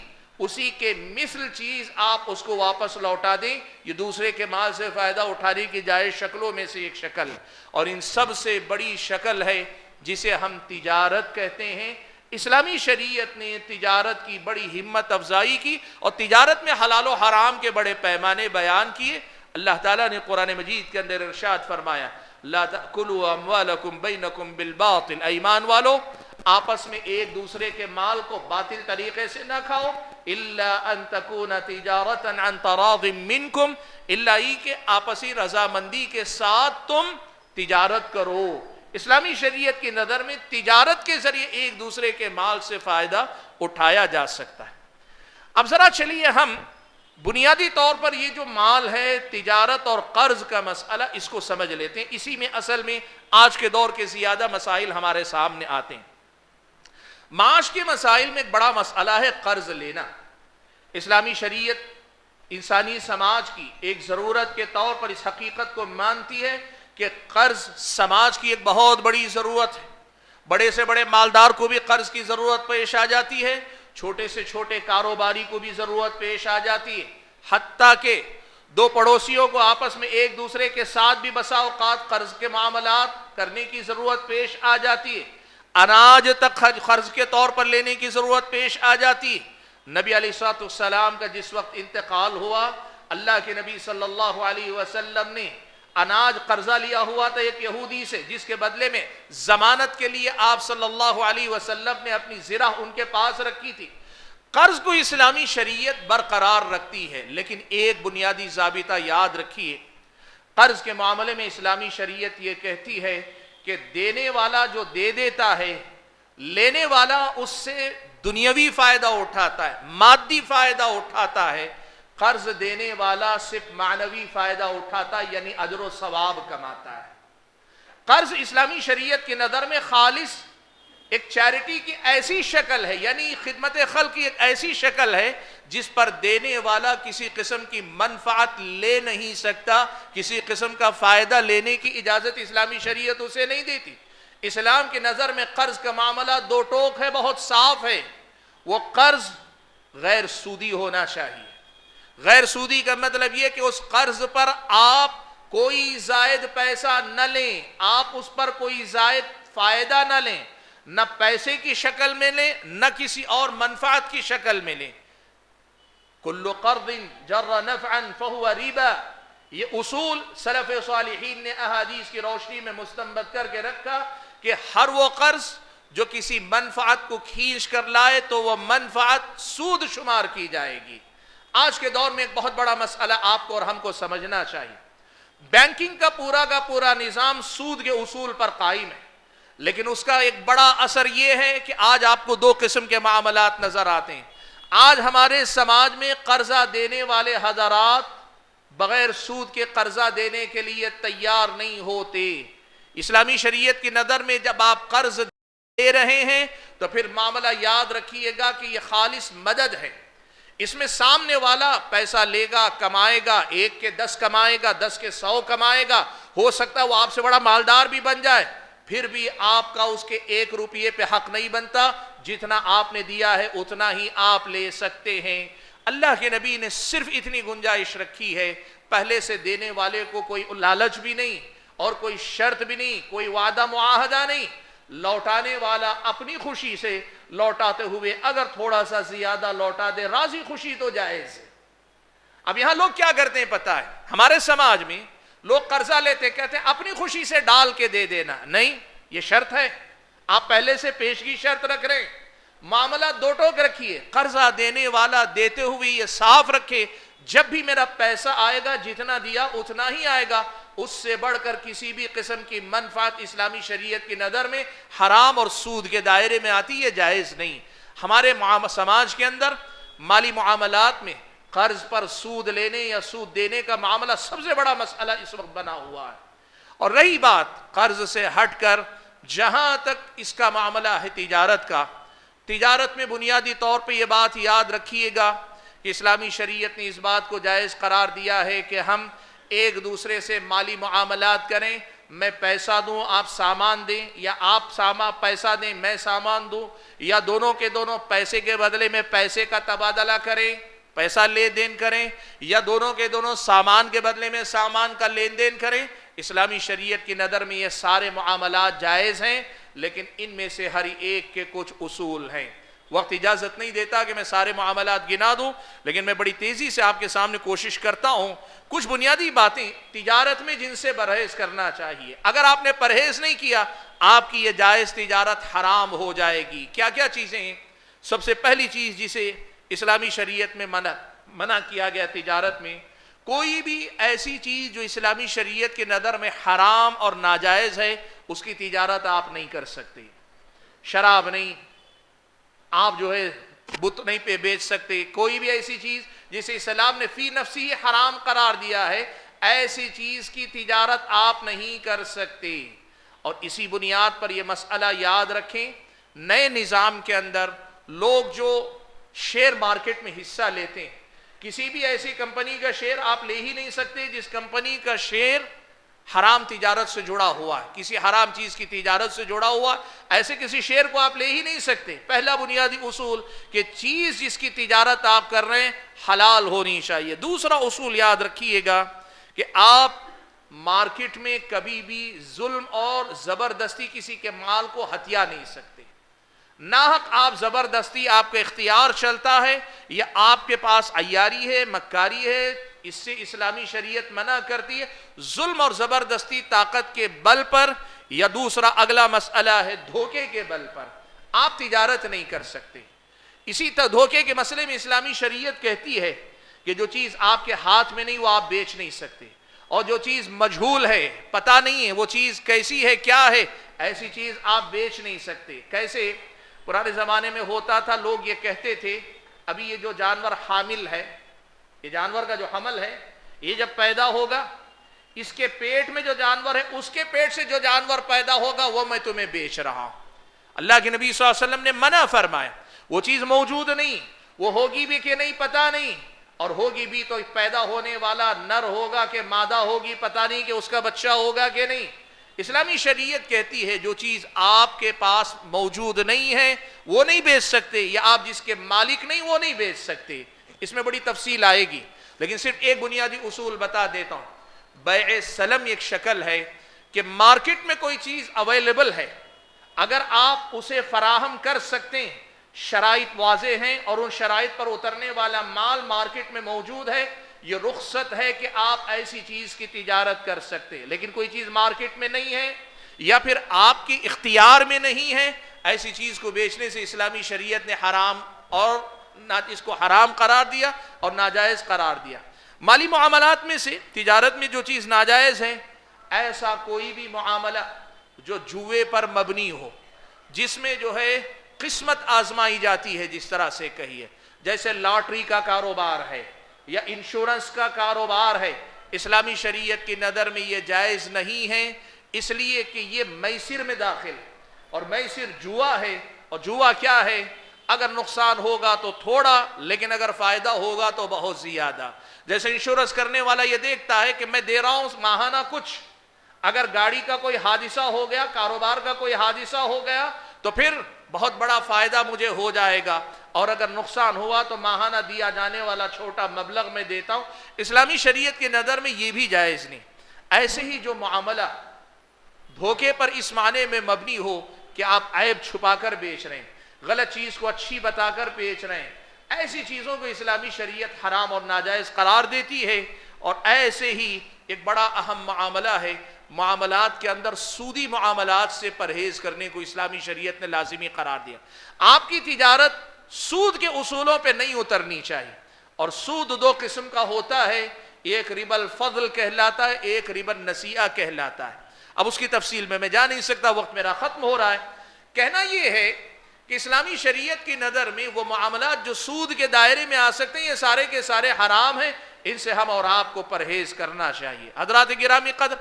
Speaker 1: اسی کے مثل چیز آپ اس کو واپس لوٹا دیں، یہ دوسرے کے مال سے فائدہ اٹھانے کی جائز شکلوں میں سے ایک شکل، اور ان سب سے بڑی شکل ہے جسے ہم تجارت کہتے ہیں۔ اسلامی شریعت نے تجارت کی بڑی ہمت افزائی کی اور تجارت میں حلال و حرام کے بڑے پیمانے بیان کیے۔ اللہ تعالیٰ نے قرآن مجید کے اندر ارشاد فرمایا، لا تأکلوا اموالکم بینکم بالباطل، ایمان والو آپس میں ایک دوسرے کے مال کو باطل طریقے سے نہ کھاؤ، الا ان تکون تجارتا عن تراض منکم، الا یہ کہ آپسی رضامندی کے ساتھ تم تجارت کرو۔ اسلامی شریعت کی نظر میں تجارت کے ذریعے ایک دوسرے کے مال سے فائدہ اٹھایا جا سکتا ہے۔ اب ذرا چلیے ہم بنیادی طور پر یہ جو مال ہے، تجارت اور قرض کا مسئلہ، اس کو سمجھ لیتے ہیں۔ اسی میں اصل میں آج کے دور کے زیادہ مسائل ہمارے سامنے آتے ہیں۔ معاش کے مسائل میں ایک بڑا مسئلہ ہے قرض لینا۔ اسلامی شریعت انسانی سماج کی ایک ضرورت کے طور پر اس حقیقت کو مانتی ہے کہ قرض سماج کی ایک بہت بڑی ضرورت ہے۔ بڑے سے بڑے مالدار کو بھی قرض کی ضرورت پیش آ جاتی ہے، چھوٹے سے چھوٹے کاروباری کو بھی ضرورت پیش آ جاتی ہے، حتیٰ کہ دو پڑوسیوں کو آپس میں ایک دوسرے کے ساتھ بھی بسا اوقات قرض کے معاملات کرنے کی ضرورت پیش آ جاتی ہے، اناج تک قرض کے طور پر لینے کی ضرورت پیش آ جاتی ہے۔ نبی علیہ السلام کا جس وقت انتقال ہوا، اللہ کے نبی صلی اللہ علیہ وسلم نے اناج قرضہ لیا ہوا تھا ایک یہودی سے، جس کے بدلے میں ضمانت کے لیے آپ صلی اللہ علیہ وسلم نے اپنی زرہ ان کے پاس رکھی تھی۔ قرض کو اسلامی شریعت برقرار رکھتی ہے، لیکن ایک بنیادی ضابطہ یاد رکھیے، قرض کے معاملے میں اسلامی شریعت یہ کہتی ہے کہ دینے والا جو دے دیتا ہے، لینے والا اس سے دنیاوی فائدہ اٹھاتا ہے، مادی فائدہ اٹھاتا ہے، قرض دینے والا صرف معنوی فائدہ اٹھاتا ہے، یعنی اجر و ثواب کماتا ہے۔ قرض اسلامی شریعت کی نظر میں خالص ایک چیریٹی کی ایسی شکل ہے، یعنی خدمت خلق کی ایک ایسی شکل ہے جس پر دینے والا کسی قسم کی منفعت لے نہیں سکتا، کسی قسم کا فائدہ لینے کی اجازت اسلامی شریعت اسے نہیں دیتی۔ اسلام کی نظر میں قرض کا معاملہ دو ٹوک ہے، بہت صاف ہے۔ وہ قرض غیر سودی ہونا چاہیے۔ غیر سودی کا مطلب یہ کہ اس قرض پر آپ کوئی زائد پیسہ نہ لیں، آپ اس پر کوئی زائد فائدہ نہ لیں، نہ پیسے کی شکل میں لیں، نہ کسی اور منفعت کی شکل میں لیں۔ کل قرض جر نفعا فہو ربا، یہ اصول سلف صالحین نے احادیث کی روشنی میں مستنبط کر کے رکھا کہ ہر وہ قرض جو کسی منفعت کو کھینچ کر لائے تو وہ منفعت سود شمار کی جائے گی۔ آج کے دور میں ایک بہت بڑا مسئلہ آپ کو اور ہم کو سمجھنا چاہیے۔ بینکنگ کا پورا نظام سود کے اصول پر قائم ہے، لیکن اس کا ایک بڑا اثر یہ ہے کہ آج آپ کو دو قسم کے معاملات نظر آتے ہیں۔ آج ہمارے سماج میں قرضہ دینے والے حضرات بغیر سود کے قرضہ دینے کے لیے تیار نہیں ہوتے۔ اسلامی شریعت کی نظر میں جب آپ قرض دے رہے ہیں تو پھر معاملہ یاد رکھیے گا کہ یہ خالص مدد ہے۔ اس میں سامنے والا پیسہ لے گا، کمائے گا، 1 کے 10 کمائے گا، 10 کے 100 کمائے گا، ہو سکتا ہے وہ آپ سے بڑا مالدار بھی بن جائے، پھر بھی آپ کا اس کے 1 روپیے پہ حق نہیں بنتا، جتنا آپ نے دیا ہے اتنا ہی آپ لے سکتے ہیں۔ اللہ کے نبی نے صرف اتنی گنجائش رکھی ہے، پہلے سے دینے والے کو کوئی لالچ بھی نہیں اور کوئی شرط بھی نہیں، کوئی وعدہ معاہدہ نہیں، لوٹانے والا اپنی خوشی سے لوٹاتے ہوئے اگر تھوڑا سا زیادہ لوٹا دے، راضی خوشی تو جائز ہے۔ اب یہاں لوگ کیا کرتے ہیں پتہ ہے، ہمارے سماج میں لوگ قرضہ لیتے کہتے ہیں اپنی خوشی سے ڈال کے دے دینا، نہیں، یہ شرط ہے، آپ پہلے سے پیشگی شرط رکھ رہے ہیں۔ معاملہ دو ٹوک رکھیے، قرضہ دینے والا دیتے ہوئے یہ صاف رکھے جب بھی میرا پیسہ آئے گا جتنا دیا اتنا ہی آئے گا، اس سے بڑھ کر کسی بھی قسم کی منفعت اسلامی شریعت کی نظر میں حرام اور سود کے دائرے میں آتی ہے، جائز نہیں۔ ہمارے سماج کے اندر مالی معاملات میں قرض پر سود لینے یا سود دینے کا معاملہ سب سے بڑا مسئلہ اس وقت بنا ہوا ہے۔ اور رہی بات قرض سے ہٹ کر جہاں تک اس کا معاملہ ہے تجارت کا، تجارت میں بنیادی طور پہ یہ بات یاد رکھیے گا کہ اسلامی شریعت نے اس بات کو جائز قرار دیا ہے کہ ہم ایک دوسرے سے مالی معاملات کریں، میں پیسہ دوں آپ سامان دیں، یا آپ پیسہ دیں میں سامان دوں، یا دونوں کے دونوں پیسے کے بدلے میں پیسے کا تبادلہ کریں، پیسہ لے دین کریں، یا دونوں کے دونوں سامان کے بدلے میں سامان کا لین دین کریں، اسلامی شریعت کی نظر میں یہ سارے معاملات جائز ہیں، لیکن ان میں سے ہر ایک کے کچھ اصول ہیں۔ وقت اجازت نہیں دیتا کہ میں سارے معاملات گنا دوں، لیکن میں بڑی تیزی سے آپ کے سامنے کوشش کرتا ہوں کچھ بنیادی باتیں تجارت میں جن سے پرہیز کرنا چاہیے۔ اگر آپ نے پرہیز نہیں کیا آپ کی یہ جائز تجارت حرام ہو جائے گی۔ کیا کیا چیزیں ہیں؟ سب سے پہلی چیز جسے اسلامی شریعت میں منع کیا گیا تجارت میں، کوئی بھی ایسی چیز جو اسلامی شریعت کی نظر میں حرام اور ناجائز ہے اس کی تجارت آپ نہیں کر سکتے۔ شراب نہیں، آپ جو ہے بت نہیں پہ بیچ سکتے، کوئی بھی ایسی چیز جسے اسلام نے فی نفسی حرام قرار دیا ہے ایسی چیز کی تجارت آپ نہیں کر سکتے۔ اور اسی بنیاد پر یہ مسئلہ یاد رکھیں، نئے نظام کے اندر لوگ جو شیئر مارکیٹ میں حصہ لیتے ہیں، کسی بھی ایسی کمپنی کا شیئر آپ لے ہی نہیں سکتے جس کمپنی کا شیئر حرام تجارت سے جڑا ہوا ہے، کسی حرام چیز کی تجارت سے جڑا ہوا، ایسے کسی شیئر کو آپ لے ہی نہیں سکتے۔ پہلا بنیادی اصول کہ چیز جس کی تجارت آپ کر رہے ہیں حلال ہونی چاہیے۔ دوسرا اصول یاد رکھیے گا کہ آپ مارکیٹ میں کبھی بھی ظلم اور زبردستی کسی کے مال کو ہتھیا نہیں سکتے۔ ناحق آپ زبردستی آپ کا اختیار چلتا ہے یا آپ کے پاس عیاری ہے، مکاری ہے، اس سے اسلامی شریعت منع کرتی ہے۔ ظلم اور زبردستی طاقت کے بل پر، یا دوسرا اگلا مسئلہ ہے دھوکے کے بل پر، آپ تجارت نہیں کر سکتے۔ اسی طرح دھوکے کے مسئلے میں اسلامی شریعت کہتی ہے کہ جو چیز آپ کے ہاتھ میں نہیں وہ آپ بیچ نہیں سکتے، اور جو چیز مجہول ہے، پتہ نہیں ہے وہ چیز کیسی ہے کیا ہے، ایسی چیز آپ بیچ نہیں سکتے۔ کیسے؟ پرانے زمانے میں ہوتا تھا، لوگ یہ کہتے تھے ابھی یہ جو جانور حامل ہے، یہ جانور کا جو حمل ہے یہ جب پیدا ہوگا اس کے پیٹ میں جو جانور ہے اس کے پیٹ سے جو جانور پیدا ہوگا وہ میں تمہیں بیچ رہا ہوں۔ اللہ کے نبی صلی اللہ علیہ وسلم نے منع فرمایا، وہ چیز موجود نہیں، وہ ہوگی بھی کہ نہیں پتہ نہیں، اور ہوگی بھی تو پیدا ہونے والا نر ہوگا کہ مادہ ہوگی پتہ نہیں کہ اس کا بچہ ہوگا کہ نہیں۔ اسلامی شریعت کہتی ہے جو چیز آپ کے پاس موجود نہیں ہے وہ نہیں بیچ سکتے، یا آپ جس کے مالک نہیں وہ نہیں بیچ سکتے۔ اس میں بڑی تفصیل آئے گی، لیکن صرف ایک بنیادی اصول بتا دیتا ہوں۔ بیع سلم ایک شکل ہے کہ مارکیٹ میں کوئی چیز اویلیبل ہے، اگر آپ اسے فراہم کر سکتے ہیں، شرائط واضح ہیں اور ان شرائط پر اترنے والا مال مارکیٹ میں موجود ہے، یہ رخصت ہے کہ آپ ایسی چیز کی تجارت کر سکتے ہیں۔ لیکن کوئی چیز مارکیٹ میں نہیں ہے یا پھر آپ کی اختیار میں نہیں ہے، ایسی چیز کو بیچنے سے اسلامی شریعت نے حرام اور اس کو حرام قرار دیا اور ناجائز قرار دیا۔ مالی معاملات میں سے تجارت میں جو چیز ناجائز ہے، ایسا کوئی بھی معاملہ جو جوئے پر مبنی ہو، جس میں جو ہے قسمت آزمائی جاتی ہے، جس طرح سے کہیے جیسے لاٹری کا کاروبار ہے یا انشورنس کا کاروبار ہے، اسلامی شریعت کی نظر میں یہ جائز نہیں ہے، اس لیے کہ یہ میسر میں داخل ہے، اور میسر جوا ہے، اور جوا کیا ہے؟ اگر نقصان ہوگا تو تھوڑا، لیکن اگر فائدہ ہوگا تو بہت زیادہ۔ جیسے انشورنس کرنے والا یہ دیکھتا ہے کہ میں دے رہا ہوں ماہانہ کچھ، اگر گاڑی کا کوئی حادثہ ہو گیا، کاروبار کا کوئی حادثہ ہو گیا تو پھر بہت بڑا فائدہ مجھے ہو جائے گا، اور اگر نقصان ہوا تو ماہانہ دیا جانے والا چھوٹا مبلغ میں دیتا ہوں۔ اسلامی شریعت کی نظر میں یہ بھی جائز نہیں۔ ایسے ہی جو معاملہ دھوکے پر اس معنی میں مبنی ہو کہ آپ عیب چھپا کر بیچ رہے ہیں، غلط چیز کو اچھی بتا کر بیچ رہے ہیں، ایسی چیزوں کو اسلامی شریعت حرام اور ناجائز قرار دیتی ہے۔ اور ایسے ہی ایک بڑا اہم معاملہ ہے، معاملات کے اندر سودی معاملات سے پرہیز کرنے کو اسلامی شریعت نے لازمی قرار دیا۔ آپ کی تجارت سود کے اصولوں پہ نہیں اترنی چاہیے، اور سود دو قسم کا ہوتا ہے، ایک ربا الفضل کہلاتا ہے، ایک ربا النسیئہ کہلاتا ہے۔ اب اس کی تفصیل میں جا نہیں سکتا، وقت میرا ختم ہو رہا ہے۔ کہنا یہ ہے کہ اسلامی شریعت کی نظر میں وہ معاملات جو سود کے دائرے میں آ سکتے ہیں یہ سارے کے سارے حرام ہیں، ان سے ہم اور آپ کو پرہیز کرنا چاہیے۔ حضرات گرامی قدر،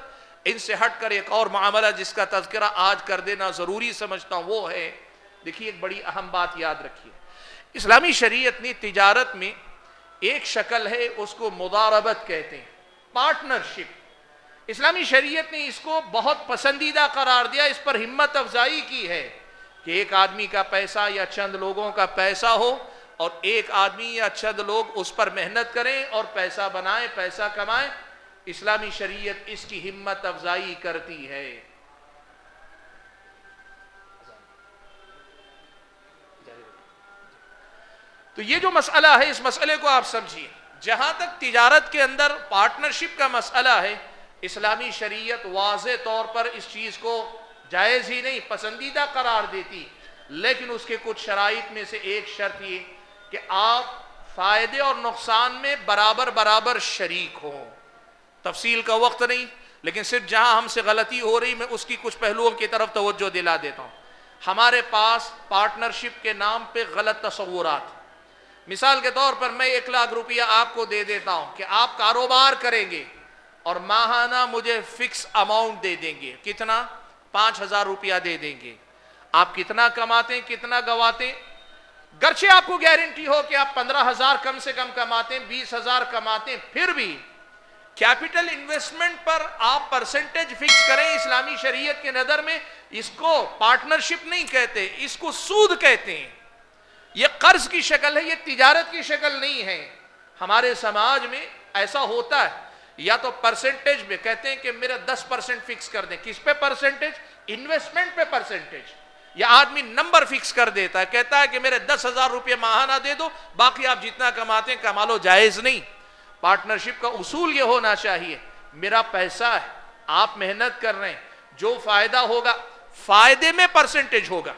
Speaker 1: ان سے ہٹ کر ایک اور معاملہ جس کا تذکرہ آج کر دینا ضروری سمجھتا ہوں، وہ ہے، دیکھیے ایک بڑی اہم بات یاد رکھیے، اسلامی شریعت نے تجارت میں ایک شکل ہے، اس کو مضاربت کہتے ہیں، پارٹنرشپ۔ اسلامی شریعت نے اس کو بہت پسندیدہ قرار دیا، اس پر ہمت افزائی کی ہے کہ ایک آدمی کا پیسہ یا چند لوگوں کا پیسہ ہو اور ایک آدمی یا چند لوگ اس پر محنت کریں اور پیسہ بنائیں، پیسہ کمائیں۔ اسلامی شریعت اس کی ہمت افزائی کرتی ہے۔ تو یہ جو مسئلہ ہے، اس مسئلے کو آپ سمجھیے۔ جہاں تک تجارت کے اندر پارٹنرشپ کا مسئلہ ہے، اسلامی شریعت واضح طور پر اس چیز کو جائز ہی نہیں پسندیدہ قرار دیتی، لیکن اس کے کچھ شرائط میں سے ایک شرط یہ کہ آپ فائدے اور نقصان میں برابر برابر شریک ہوں۔ تفصیل کا وقت نہیں، لیکن صرف جہاں ہم سے غلطی ہو رہی میں اس کی کچھ پہلوؤں کی طرف توجہ دلا دیتا ہوں۔ ہمارے پاس پارٹنرشپ کے نام پہ غلط تصورات، مثال کے طور پر میں 1,00,000 روپیہ آپ کو دے دیتا ہوں کہ آپ کاروبار کریں گے اور ماہانہ مجھے فکس اماؤنٹ دے دیں گے، کتنا؟ 5,000 روپیہ دے دیں گے۔ آپ کتنا کماتے ہیں، کتنا گواتے ہیں، گرچہ آپ کو گارنٹی ہو کہ آپ 15,000 کم سے کم کماتے ہیں، 20,000 کماتے ہیں، پھر بھی کیپٹل انویسٹمنٹ پر آپ پرسنٹیج فکس کریں۔ اسلامی شریعت کے نظر میں اس کو پارٹنرشپ نہیں کہتے، اس کو سود کہتے ہیں۔ یہ قرض کی شکل ہے، یہ تجارت کی شکل نہیں ہے۔ ہمارے سماج میں ایسا ہوتا ہے، یا تو پرسنٹیج میں کہتے ہیں کہ میرا 10% فکس کر دیں۔ کس پہ پرسنٹیج؟ انویسٹمنٹ پہ پرسنٹیج۔ یا آدمی نمبر فکس کر دیتا ہے، کہتا ہے کہ میرے 10,000 روپے ماہانہ دے دو، باقی آپ جتنا کماتے ہیں کما لو۔ جائز نہیں۔ پارٹنرشپ کا اصول یہ ہونا چاہیے، میرا پیسہ ہے، آپ محنت کر رہے ہیں، جو فائدہ ہوگا فائدے میں پرسنٹیج ہوگا،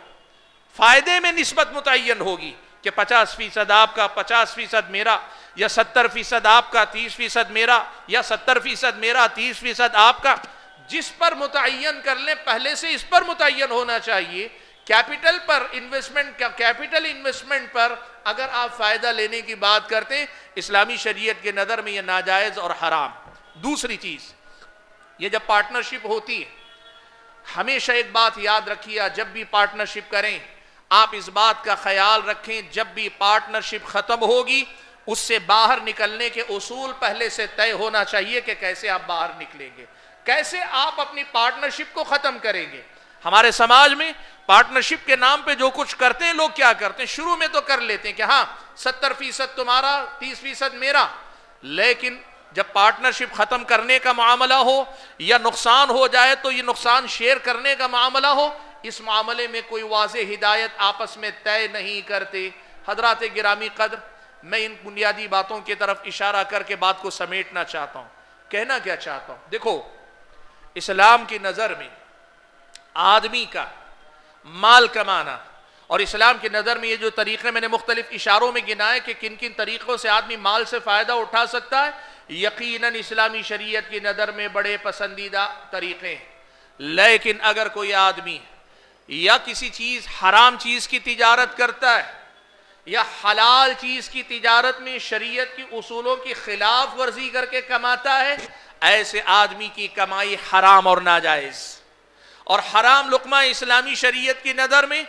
Speaker 1: فائدے میں نسبت متعین ہوگی کہ 50% آپ کا، 50% میرا، یا 70% آپ کا، 30% میرا، یا 70% میرا، 30% آپ کا۔ جس پر متعین کر لیں پہلے سے اس پر متعین ہونا چاہیے۔ کیپٹل پر انویسٹمنٹ، کیپٹل انویسٹمنٹ پر اگر آپ فائدہ لینے کی بات کرتے ہیں، اسلامی شریعت کے نظر میں یہ ناجائز اور حرام۔ دوسری چیز، یہ جب پارٹنرشپ ہوتی ہے، ہمیشہ ایک بات یاد رکھیے، جب بھی پارٹنرشپ کریں آپ اس بات کا خیال رکھیں، جب بھی پارٹنرشپ ختم ہوگی اس سے باہر نکلنے کے اصول پہلے سے طے ہونا چاہیے کہ کیسے آپ باہر نکلیں گے، کیسے آپ اپنی پارٹنرشپ کو ختم کریں گے۔ ہمارے سماج میں پارٹنرشپ کے نام پہ جو کچھ کرتے ہیں لوگ، کیا کرتے ہیں؟ شروع میں تو کر لیتے ہیں کہ ہاں 70% تمہارا، 30% میرا، لیکن جب پارٹنرشپ ختم کرنے کا معاملہ ہو یا نقصان ہو جائے تو یہ نقصان شیئر کرنے کا معاملہ ہو، اس معاملے میں کوئی واضح ہدایت آپس میں طے نہیں کرتے۔ حضرات گرامی قدر، میں ان بنیادی باتوں کی طرف اشارہ کر کے بات کو سمیٹنا چاہتا ہوں۔ کہنا کیا چاہتا ہوں؟ دیکھو، اسلام کی نظر میں آدمی کا مال کمانا، اور اسلام کی نظر میں یہ جو طریقے میں نے مختلف اشاروں میں گنائے کہ کن کن طریقوں سے آدمی مال سے فائدہ اٹھا سکتا ہے، یقیناً اسلامی شریعت کی نظر میں بڑے پسندیدہ طریقے ہیں۔ لیکن اگر کوئی آدمی یا کسی چیز، حرام چیز کی تجارت کرتا ہے یا حلال چیز کی تجارت میں شریعت کی اصولوں کی خلاف ورزی کر کے کماتا ہے، ایسے آدمی کی کمائی حرام اور ناجائز، اور حرام لقمہ اسلامی شریعت کی نظر میں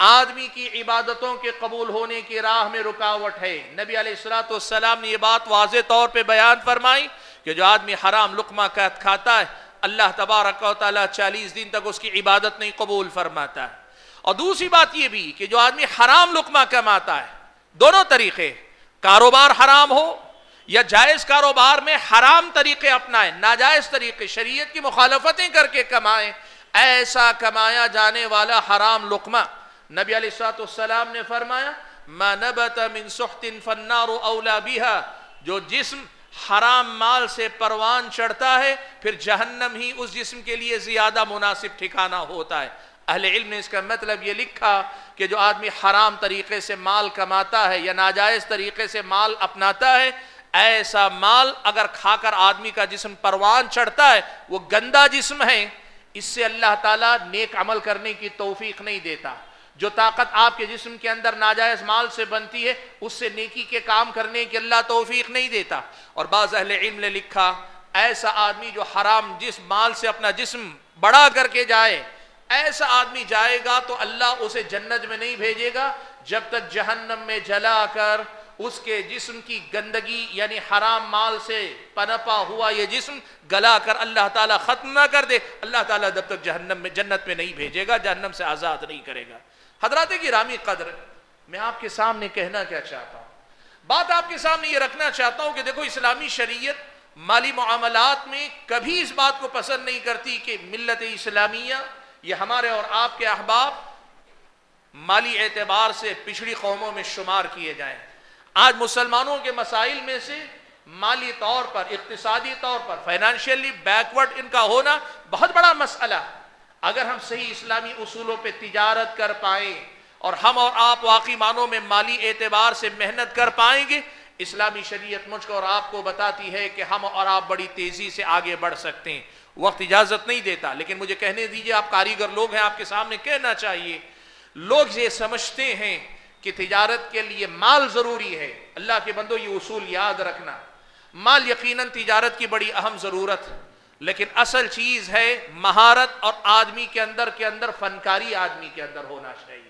Speaker 1: آدمی کی عبادتوں کے قبول ہونے کی راہ میں رکاوٹ ہے۔ نبی علیہ الصلوۃ والسلام نے یہ بات واضح طور پہ بیان فرمائی کہ جو آدمی حرام لقمہ کھاتا ہے، اللہ تبارک و تعالیٰ 40 دن تک اس کی عبادت نہیں قبول فرماتا ہے۔ اور دوسری بات یہ بھی کہ جو آدمی حرام لقمہ کماتا ہے، دونوں طریقے، کاروبار حرام ہو یا جائز کاروبار میں حرام طریقے اپنائیں، ناجائز طریقے، شریعت کی مخالفتیں کر کے کمائیں، ایسا کمایا جانے والا حرام لقمہ، نبی علیہ الصلوۃ والسلام نے فرمایا ما نبت من سحت فالنار اولا بها، جو جسم حرام مال سے پروان چڑھتا ہے پھر جہنم ہی اس جسم کے لیے زیادہ مناسب ٹھکانہ ہوتا ہے۔ اہل علم نے اس کا مطلب یہ لکھا کہ جو آدمی حرام طریقے سے مال کماتا ہے یا ناجائز طریقے سے مال اپناتا ہے، ایسا مال اگر کھا کر آدمی کا جسم پروان چڑھتا ہے، وہ گندا جسم ہے، اس سے اللہ تعالیٰ نیک عمل کرنے کی توفیق نہیں دیتا۔ جو طاقت آپ کے جسم کے اندر ناجائز مال سے بنتی ہے، اس سے نیکی کے کام کرنے کی اللہ توفیق نہیں دیتا۔ اور بعض اہل علم نے لکھا ایسا آدمی جو حرام مال سے اپنا جسم بڑا کر کے جائے، ایسا آدمی جائے گا تو اللہ اسے جنت میں نہیں بھیجے گا جب تک جہنم میں جلا کر اس کے جسم کی گندگی یعنی حرام مال سے پنپا ہوا یہ جسم گلا کر اللہ تعالیٰ ختم نہ کر دے، اللہ تعالیٰ جب تک جنت میں نہیں بھیجے گا، جہنم سے آزاد نہیں کرے گا۔ حضرات گرامی قدر، میں آپ کے سامنے کہنا کیا چاہتا ہوں، بات آپ کے سامنے یہ رکھنا چاہتا ہوں کہ دیکھو اسلامی شریعت مالی معاملات میں کبھی اس بات کو پسند نہیں کرتی کہ ملت اسلامیہ یہ ہمارے اور آپ کے احباب مالی اعتبار سے پچھڑی قوموں میں شمار کیے جائیں۔ آج مسلمانوں کے مسائل میں سے مالی طور پر، اقتصادی طور پر، فائنانشیلی بیکورڈ ان کا ہونا بہت بڑا مسئلہ۔ اگر ہم صحیح اسلامی اصولوں پہ تجارت کر پائیں اور ہم اور آپ واقعی معنوں میں مالی اعتبار سے محنت کر پائیں گے، اسلامی شریعت مجھ کو اور آپ کو بتاتی ہے کہ ہم اور آپ بڑی تیزی سے آگے بڑھ سکتے ہیں۔ وقت اجازت نہیں دیتا، لیکن مجھے کہنے دیجئے، آپ کاریگر لوگ ہیں، آپ کے سامنے کہنا چاہیے۔ لوگ یہ سمجھتے ہیں کہ تجارت کے لیے مال ضروری ہے۔ اللہ کے بندو، یہ اصول یاد رکھنا، مال یقیناً تجارت کی بڑی اہم ضرورت، لیکن اصل چیز ہے مہارت، اور آدمی کے اندر فنکاری آدمی کے اندر ہونا چاہیے۔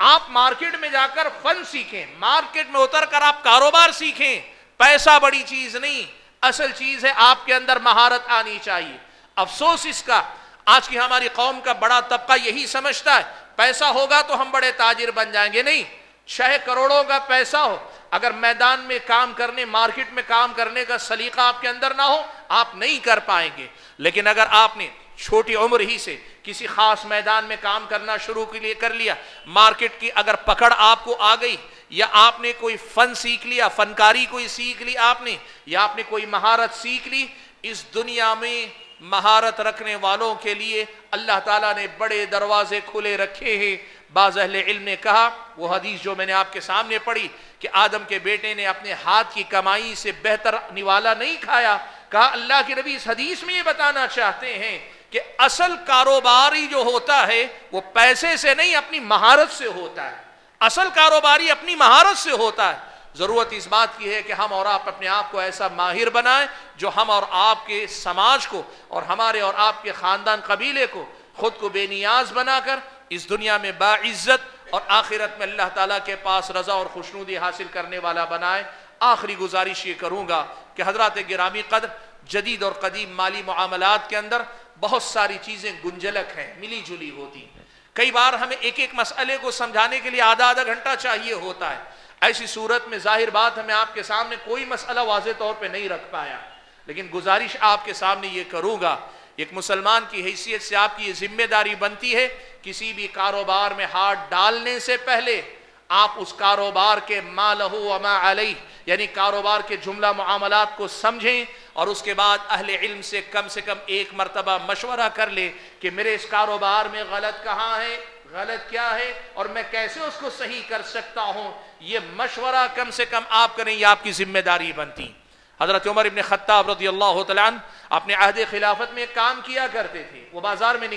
Speaker 1: آپ مارکیٹ میں جا کر فن سیکھیں، مارکیٹ میں اتر کر آپ کاروبار سیکھیں، پیسہ بڑی چیز نہیں، اصل چیز ہے آپ کے اندر مہارت آنی چاہیے۔ افسوس اس کا، آج کی ہماری قوم کا بڑا طبقہ یہی سمجھتا ہے پیسہ ہوگا تو ہم بڑے تاجر بن جائیں گے۔ نہیں، چاہے کروڑوں کا پیسہ ہو، اگر میدان میں کام کرنے، مارکیٹ میں کام کرنے کا سلیقہ آپ کے اندر نہ ہو، آپ نہیں کر پائیں گے۔ لیکن اگر آپ نے چھوٹی عمر ہی سے کسی خاص میدان میں کام کرنا شروع کر لیا، مارکیٹ کی اگر پکڑ آپ کو آ گئی، یا آپ نے کوئی فن سیکھ لیا، فنکاری کوئی سیکھ لی آپ نے، یا آپ نے کوئی مہارت سیکھ لی، اس دنیا میں مہارت رکھنے والوں کے لیے اللہ تعالیٰ نے بڑے دروازے کھلے رکھے ہیں۔ بعض اہل علم نے کہا، وہ حدیث جو میں نے آپ کے سامنے پڑھی کہ آدم کے بیٹے نے اپنے ہاتھ کی کمائی سے بہتر نوالا نہیں کھایا، کہا اللہ کے نبی اس حدیث میں یہ بتانا چاہتے ہیں کہ اصل کاروباری جو ہوتا ہے وہ پیسے سے نہیں، اپنی مہارت سے ہوتا ہے۔ اصل کاروباری اپنی مہارت سے ہوتا ہے۔ ضرورت اس بات کی ہے کہ ہم اور آپ اپنے آپ کو ایسا ماہر بنائیں جو ہم اور آپ کے سماج کو اور ہمارے اور آپ کے خاندان قبیلے کو خود کو بے نیاز بنا کر اس دنیا میں باعزت اور آخرت میں اللہ تعالیٰ کے پاس رضا اور خوشنودی حاصل کرنے والا بنائے۔ آخری گزارش یہ کروں گا کہ حضرات گرامی قدر، جدید اور قدیم مالی معاملات کے اندر بہت ساری چیزیں گنجلک ہیں، ملی جلی ہوتی ہیں۔ کئی بار ہمیں ایک ایک مسئلے کو سمجھانے کے لیے آدھا گھنٹہ چاہیے ہوتا ہے۔ ایسی صورت میں ظاہر بات ہے میں آپ کے سامنے کوئی مسئلہ واضح طور پہ نہیں رکھ پایا، لیکن گزارش آپ کے سامنے یہ کروں گا، ایک مسلمان کی حیثیت سے آپ کی یہ ذمہ داری بنتی ہے، کسی بھی کاروبار میں ہاتھ ڈالنے سے پہلے آپ اس کاروبار کے ما لہ و ما علیہ، یعنی کاروبار کے جملہ معاملات کو سمجھیں، اور اس کے بعد اہل علم سے کم ایک مرتبہ مشورہ کر لیں کہ میرے اس کاروبار میں غلط کہاں ہے، غلط کیا ہے، اور میں کیسے اس کو صحیح کر سکتا ہوں۔ یہ مشورہ کم سے کم آپ کریں، یہ آپ کی ذمہ داری بنتی۔ حضرت عمر ابن خطاب رضی اللہ تعالیٰ عنہ اپنے عہد خلافت میں ایک کام کیا کرتے تھے، وہ بازار میں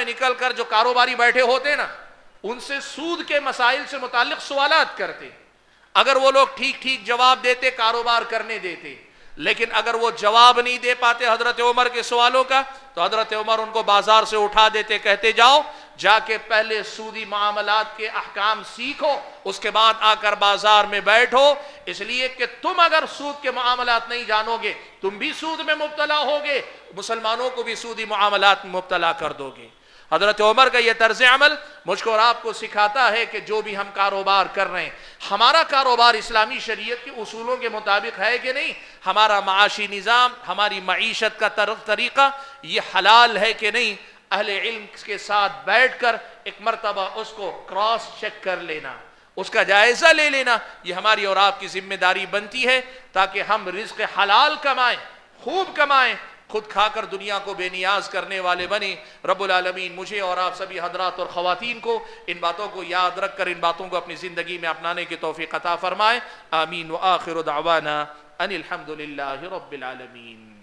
Speaker 1: نکل کر جو کاروباری بیٹھے ہوتے نا، ان سے سود کے مسائل سے متعلق سوالات کرتے۔ اگر وہ لوگ ٹھیک جواب دیتے، کاروبار کرنے دیتے، لیکن اگر وہ جواب نہیں دے پاتے حضرت عمر کے سوالوں کا، تو حضرت عمر ان کو بازار سے اٹھا دیتے، کہتے جاؤ جا کے پہلے سودی معاملات کے احکام سیکھو، اس کے بعد آ کر بازار میں بیٹھو، اس لیے کہ تم اگر سود کے معاملات نہیں جانو گے، تم بھی سود میں مبتلا ہوگے، مسلمانوں کو بھی سودی معاملات میں مبتلا کر دو گے۔ حضرت عمر کا یہ طرز عمل مجھ کو اور آپ کو سکھاتا ہے کہ جو بھی ہم کاروبار کر رہے ہیں، ہمارا کاروبار اسلامی شریعت کے اصولوں کے مطابق ہے کہ نہیں، ہمارا معاشی نظام، ہماری معیشت کا طریقہ یہ حلال ہے کہ نہیں۔ اہل علم کے ساتھ بیٹھ کر ایک مرتبہ اس کو کراس چیک کر لینا، اس کا جائزہ لے لینا، یہ ہماری اور آپ کی ذمہ داری بنتی ہے، تاکہ ہم رزق حلال کمائیں، خوب کمائیں، خود کھا کر دنیا کو بے نیاز کرنے والے بنے۔ رب العالمین مجھے اور آپ سبھی حضرات اور خواتین کو ان باتوں کو یاد رکھ کر ان باتوں کو اپنی زندگی میں اپنانے کی توفیق عطا فرمائے۔ آمین۔ وآخر دعوانا ان الحمد للہ رب العالمین۔